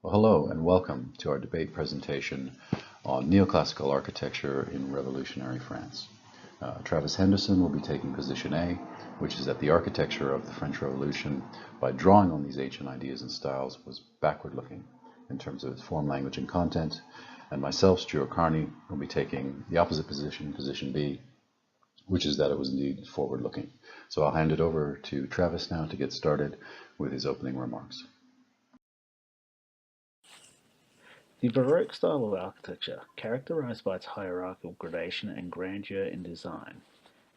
Well, hello and welcome to our debate presentation on neoclassical architecture in revolutionary France. Travis Henderson will be taking position A, which is that the architecture of the French Revolution, by drawing on these ancient ideas and styles, was backward-looking in terms of its form, language, and content. And myself, Stuart Carney, will be taking the opposite position, position B, which is that it was indeed forward-looking. So I'll hand it over to Travis now to get started with his opening remarks. The Baroque style of architecture, characterized by its hierarchical gradation and grandeur in design,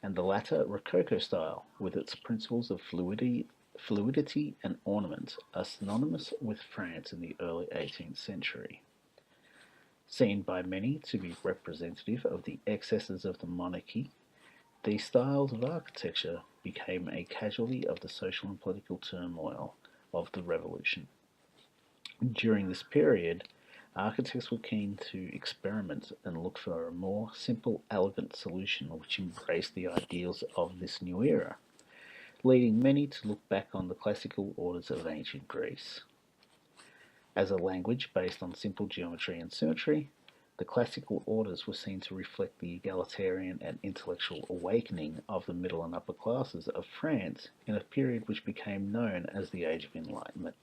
and the latter Rococo style, with its principles of fluidity and ornament, are synonymous with France in the early 18th century. Seen by many to be representative of the excesses of the monarchy, these styles of architecture became a casualty of the social and political turmoil of the Revolution. During this period, architects were keen to experiment and look for a more simple, elegant solution which embraced the ideals of this new era, leading many to look back on the classical orders of ancient Greece. As a language based on simple geometry and symmetry, the classical orders were seen to reflect the egalitarian and intellectual awakening of the middle and upper classes of France in a period which became known as the Age of Enlightenment.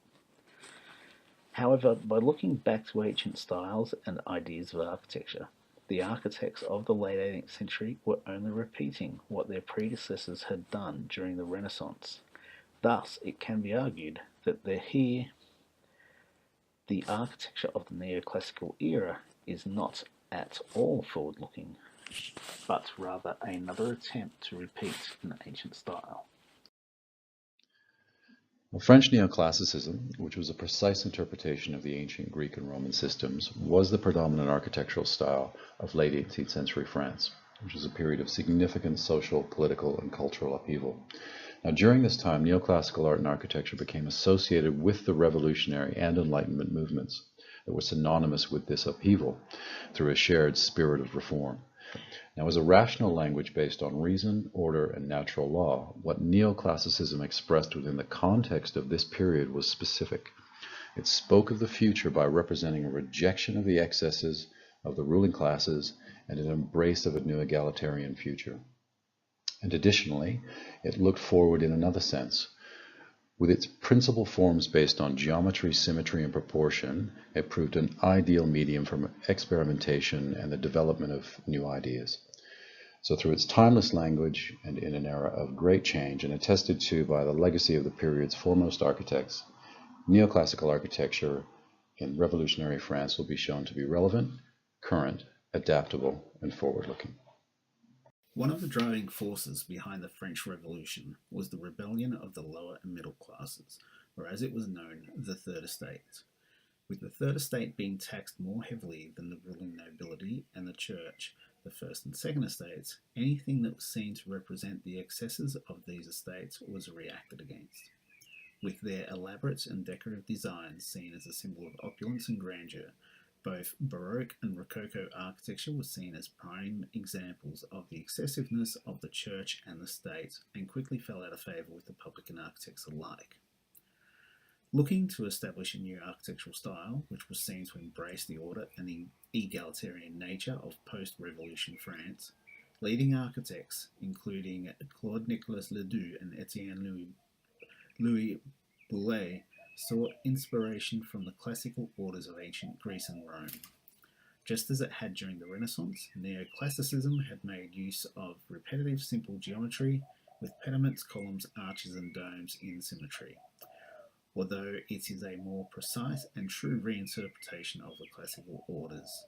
However, by looking back to ancient styles and ideas of architecture, the architects of the late 18th century were only repeating what their predecessors had done during the Renaissance. Thus, it can be argued that the architecture of the neoclassical era is not at all forward-looking, but rather another attempt to repeat an ancient style. Well, French neoclassicism, which was a precise interpretation of the ancient Greek and Roman systems, was the predominant architectural style of late 18th century France, which was a period of significant social, political, and cultural upheaval. Now, during this time, neoclassical art and architecture became associated with the revolutionary and Enlightenment movements that were synonymous with this upheaval through a shared spirit of reform. Now, as a rational language based on reason, order, and natural law, what neoclassicism expressed within the context of this period was specific. It spoke of the future by representing a rejection of the excesses of the ruling classes and an embrace of a new egalitarian future. And additionally, it looked forward in another sense. With its principal forms based on geometry, symmetry, and proportion, it proved an ideal medium for experimentation and the development of new ideas. So through its timeless language and in an era of great change, and attested to by the legacy of the period's foremost architects, neoclassical architecture in revolutionary France will be shown to be relevant, current, adaptable, and forward-looking. One of the driving forces behind the French Revolution was the rebellion of the lower and middle classes, or as it was known, the Third Estate. With the Third Estate being taxed more heavily than the ruling nobility and the Church, the First and Second Estates, anything that was seen to represent the excesses of these estates was reacted against. With their elaborate and decorative designs seen as a symbol of opulence and grandeur, both Baroque and Rococo architecture was seen as prime examples of the excessiveness of the church and the state, and quickly fell out of favour with the public and architects alike. Looking to establish a new architectural style, which was seen to embrace the order and the egalitarian nature of post-revolution France, leading architects, including Claude Nicolas Ledoux and Etienne Louis Boulle, sought inspiration from the classical orders of ancient Greece and Rome. Just as it had during the Renaissance, neoclassicism had made use of repetitive simple geometry with pediments, columns, arches, and domes in symmetry, although it is a more precise and true reinterpretation of the classical orders.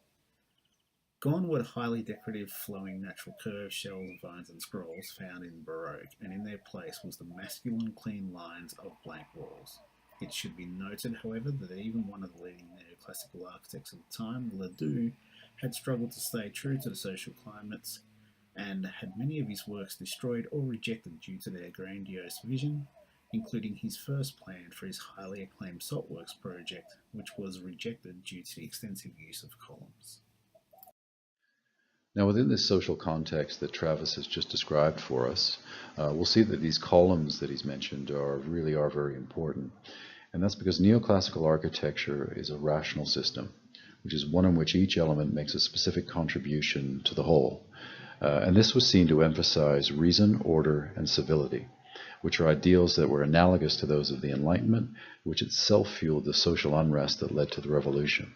Gone were highly decorative flowing natural curves, shells, vines, and scrolls found in Baroque, and in their place was the masculine clean lines of blank walls. It should be noted, however, that even one of the leading neoclassical architects of the time, Ledoux, had struggled to stay true to the social climates and had many of his works destroyed or rejected due to their grandiose vision, including his first plan for his highly acclaimed Saltworks project, which was rejected due to the extensive use of columns. Now, within this social context that Travis has just described for us, we'll see that these columns that he's mentioned really are very important. And that's because neoclassical architecture is a rational system, which is one in which each element makes a specific contribution to the whole. And this was seen to emphasize reason, order, and civility, which are ideals that were analogous to those of the Enlightenment, which itself fueled the social unrest that led to the Revolution.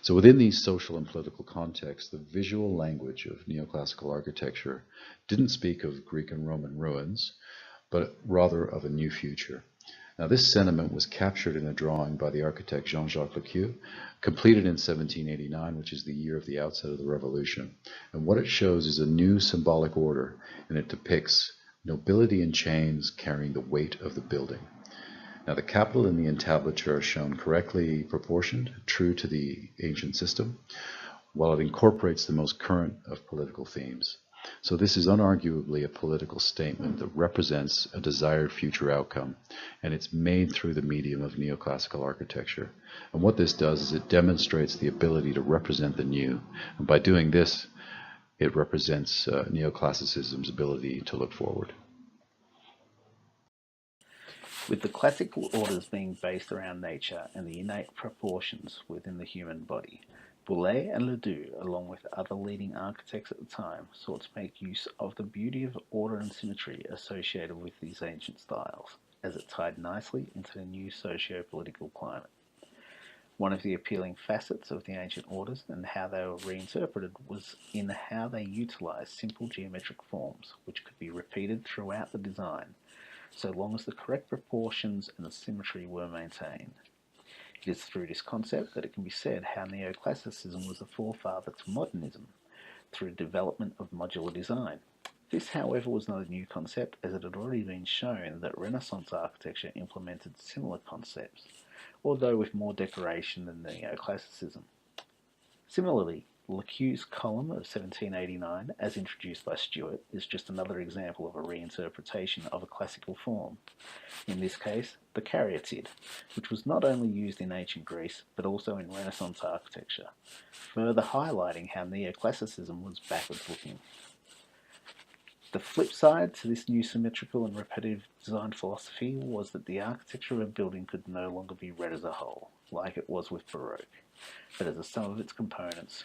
So within these social and political contexts, the visual language of neoclassical architecture didn't speak of Greek and Roman ruins, but rather of a new future. Now, this sentiment was captured in a drawing by the architect Jean-Jacques Lequeux, completed in 1789, which is the year of the outset of the Revolution. And what it shows is a new symbolic order, and it depicts nobility in chains carrying the weight of the building. Now, the capital and the entablature are shown correctly proportioned, true to the ancient system, while it incorporates the most current of political themes. So this is unarguably a political statement that represents a desired future outcome, and it's made through the medium of neoclassical architecture. And what this does is it demonstrates the ability to represent the new, and by doing this, it represents neoclassicism's ability to look forward. With the classical orders being based around nature and the innate proportions within the human body, Boulez and Ledoux, along with other leading architects at the time, sought to make use of the beauty of order and symmetry associated with these ancient styles, as it tied nicely into the new socio-political climate. One of the appealing facets of the ancient orders and how they were reinterpreted was in how they utilized simple geometric forms, which could be repeated throughout the design, so long as the correct proportions and the symmetry were maintained. It is through this concept that it can be said how neoclassicism was the forefather to modernism, through the development of modular design. This, however, was not a new concept, as it had already been shown that Renaissance architecture implemented similar concepts, although with more decoration than neoclassicism. Similarly, Lequeux's column of 1789, as introduced by Stuart, is just another example of a reinterpretation of a classical form. In this case, the caryatid, which was not only used in ancient Greece, but also in Renaissance architecture, further highlighting how neoclassicism was backwards looking. The flip side to this new symmetrical and repetitive design philosophy was that the architecture of a building could no longer be read as a whole, like it was with Baroque, but as a sum of its components,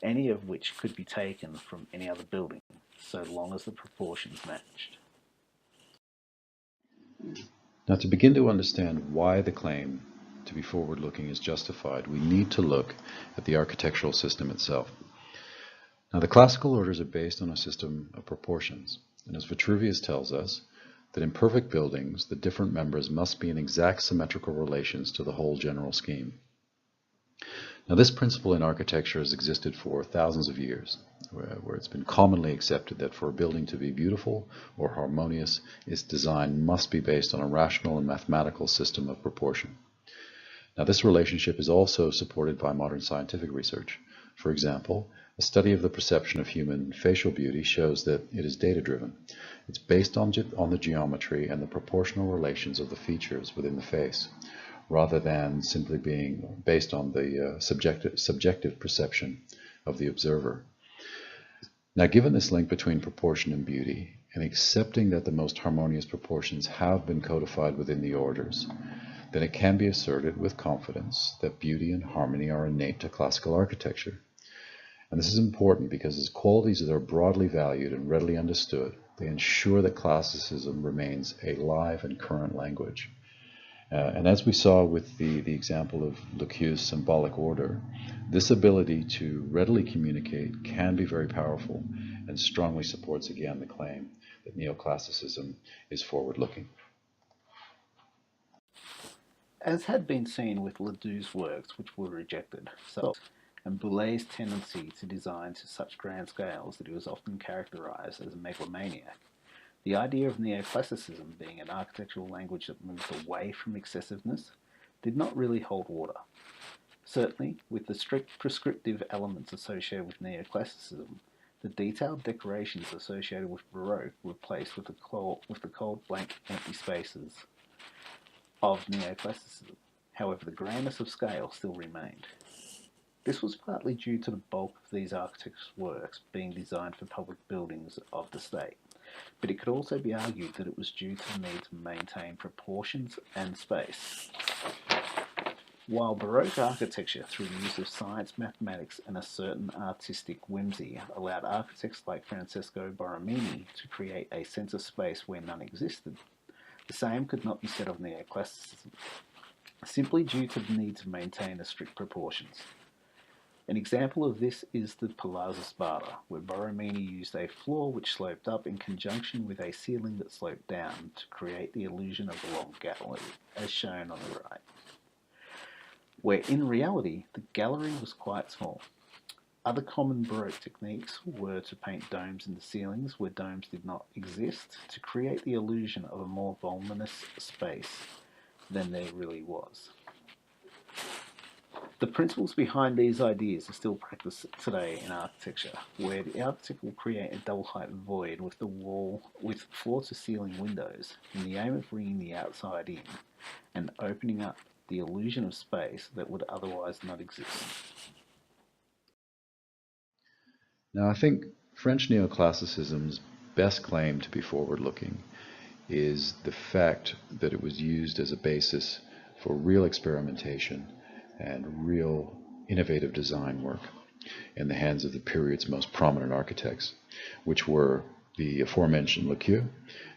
any of which could be taken from any other building, so long as the proportions matched. Now, to begin to understand why the claim to be forward-looking is justified, we need to look at the architectural system itself. Now, the classical orders are based on a system of proportions, and as Vitruvius tells us, that in perfect buildings, the different members must be in exact symmetrical relations to the whole general scheme. Now, this principle in architecture has existed for thousands of years, where it's been commonly accepted that for a building to be beautiful or harmonious, its design must be based on a rational and mathematical system of proportion. Now, this relationship is also supported by modern scientific research. For example, a study of the perception of human facial beauty shows that it is data-driven. It's based on the geometry and the proportional relations of the features within the face, rather than simply being based on the subjective perception of the observer. Now, given this link between proportion and beauty, and accepting that the most harmonious proportions have been codified within the orders, then it can be asserted with confidence that beauty and harmony are innate to classical architecture. And this is important because as qualities that are broadly valued and readily understood, they ensure that classicism remains a live and current language. And as we saw with the example of Lequeux's symbolic order, this ability to readily communicate can be very powerful and strongly supports again the claim that neoclassicism is forward-looking. As had been seen with Ledoux's works, which were rejected, and Boulez's tendency to design to such grand scales that he was often characterized as a megalomaniac, the idea of neoclassicism being an architectural language that moved away from excessiveness did not really hold water. Certainly, with the strict prescriptive elements associated with neoclassicism, the detailed decorations associated with Baroque were replaced with the cold, blank, empty spaces of neoclassicism. However, the grandness of scale still remained. This was partly due to the bulk of these architects' works being designed for public buildings of the state, but it could also be argued that it was due to the need to maintain proportions and space. While Baroque architecture, through the use of science, mathematics, and a certain artistic whimsy, allowed architects like Francesco Borromini to create a sense of space where none existed, the same could not be said of Neoclassicism, simply due to the need to maintain strict proportions. An example of this is the Palazzo Spada, where Borromini used a floor which sloped up in conjunction with a ceiling that sloped down to create the illusion of a long gallery, as shown on the right, where in reality the gallery was quite small. Other common Baroque techniques were to paint domes in the ceilings where domes did not exist to create the illusion of a more voluminous space than there really was. The principles behind these ideas are still practiced today in architecture, where the architect will create a double-height void with floor-to-ceiling windows in the aim of bringing the outside in and opening up the illusion of space that would otherwise not exist. Now, I think French neoclassicism's best claim to be forward-looking is the fact that it was used as a basis for real experimentation and real innovative design work in the hands of the period's most prominent architects, which were the aforementioned Lequeux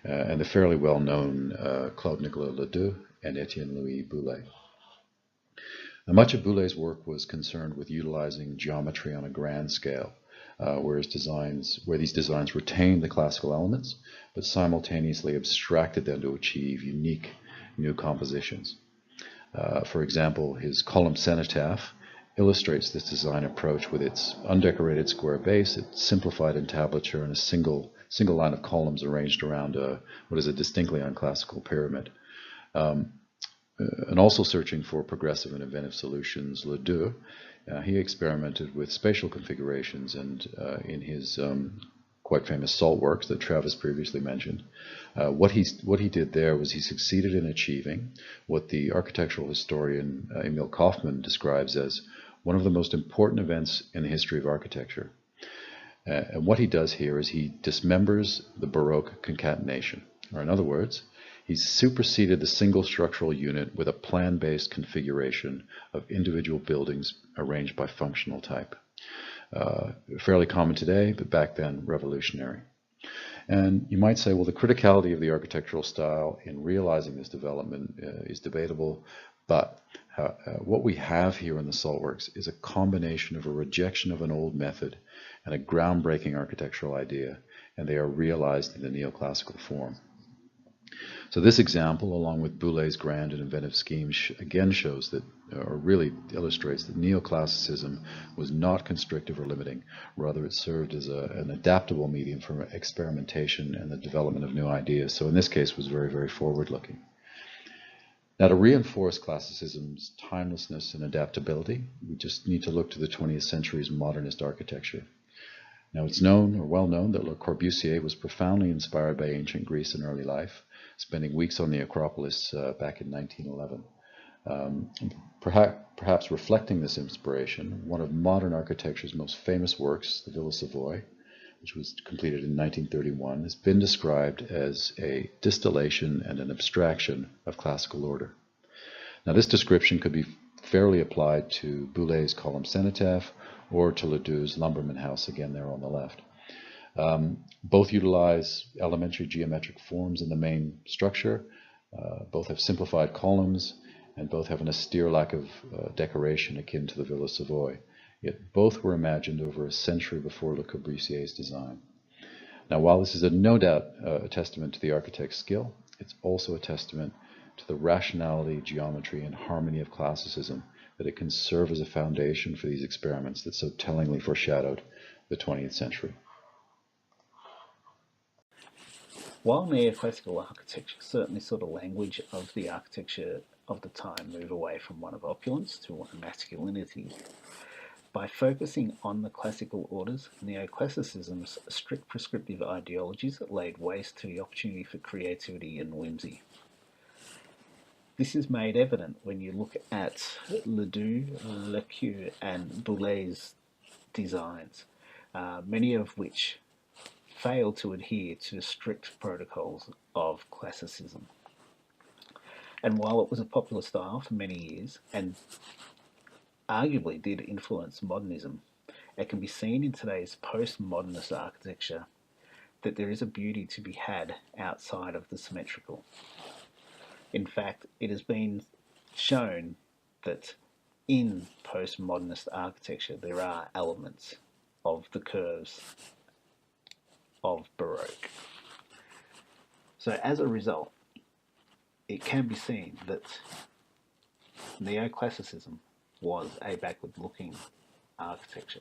and the fairly well-known Claude-Nicolas Ledoux and Étienne-Louis Boullé. Now, much of Boulé's work was concerned with utilizing geometry on a grand scale, where these designs retained the classical elements, but simultaneously abstracted them to achieve unique new compositions. For example, his column cenotaph illustrates this design approach with its undecorated square base, its simplified entablature, and a single line of columns arranged around what is a distinctly unclassical pyramid. And also searching for progressive and inventive solutions, Ledoux, he experimented with spatial configurations, and in his quite famous salt works that Travis previously mentioned, what he did there was he succeeded in achieving what the architectural historian Emil Kaufmann describes as one of the most important events in the history of architecture. And what he does here is he dismembers the Baroque concatenation, or in other words, he superseded the single structural unit with a plan-based configuration of individual buildings arranged by functional type. Fairly common today, but back then revolutionary. And you might say, well, the criticality of the architectural style in realizing this development is debatable, but what we have here in the Saltworks is a combination of a rejection of an old method and a groundbreaking architectural idea, and they are realized in the neoclassical form. So this example, along with Boulé's grand and inventive scheme, again shows that, or really illustrates that neoclassicism was not constrictive or limiting. Rather, it served as an adaptable medium for experimentation and the development of new ideas. So in this case, was very, very forward-looking. Now, to reinforce classicism's timelessness and adaptability, we just need to look to the 20th century's modernist architecture. Now, it's known, or well known, that Le Corbusier was profoundly inspired by ancient Greece in early life, spending weeks on the Acropolis back in 1911. Perhaps reflecting this inspiration, one of modern architecture's most famous works, the Villa Savoy, which was completed in 1931, has been described as a distillation and an abstraction of classical order. Now, this description could be fairly applied to Boulé's column cenotaph or to Ledoux's lumberman house, again there on the left. Both utilize elementary geometric forms in the main structure, both have simplified columns, and both have an austere lack of decoration akin to the Villa Savoy. Yet both were imagined over a century before Le Corbusier's design. Now, while this is no doubt a testament to the architect's skill, it's also a testament to the rationality, geometry, and harmony of classicism, that it can serve as a foundation for these experiments that so tellingly foreshadowed the 20th century. While neoclassical architecture certainly saw the language of the architecture of the time move away from one of opulence to one of masculinity, by focusing on the classical orders, neoclassicism's strict prescriptive ideologies laid waste to the opportunity for creativity and whimsy. This is made evident when you look at Ledoux, Lequeux, and Boulé's designs, many of which failed to adhere to the strict protocols of classicism. And while it was a popular style for many years and arguably did influence modernism, it can be seen in today's postmodernist architecture that there is a beauty to be had outside of the symmetrical. In fact, it has been shown that in postmodernist architecture there are elements of the curves of Baroque. So as a result, it can be seen that Neoclassicism was a backward-looking architecture.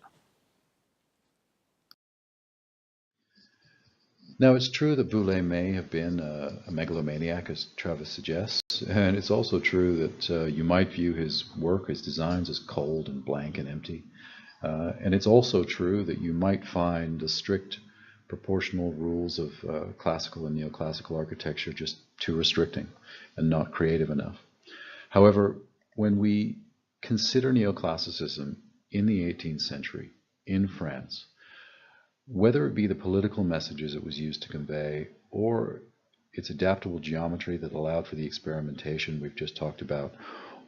Now, it's true that Boulez may have been a megalomaniac, as Travis suggests, and it's also true that you might view his work, his designs, as cold and blank and empty. And it's also true that you might find the strict proportional rules of classical and neoclassical architecture just too restricting and not creative enough. However, when we consider neoclassicism in the 18th century in France, whether it be the political messages it was used to convey or its adaptable geometry that allowed for the experimentation we've just talked about,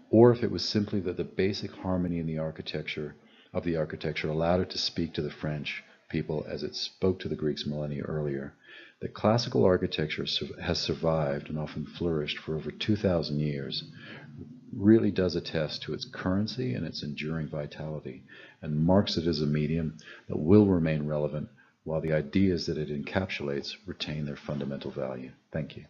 or if it was simply that the basic harmony in the architecture allowed it to speak to the French people as it spoke to the Greeks millennia earlier, that classical architecture has survived and often flourished for over 2,000 years really does attest to its currency and its enduring vitality, and marks it as a medium that will remain relevant while the ideas that it encapsulates retain their fundamental value. Thank you.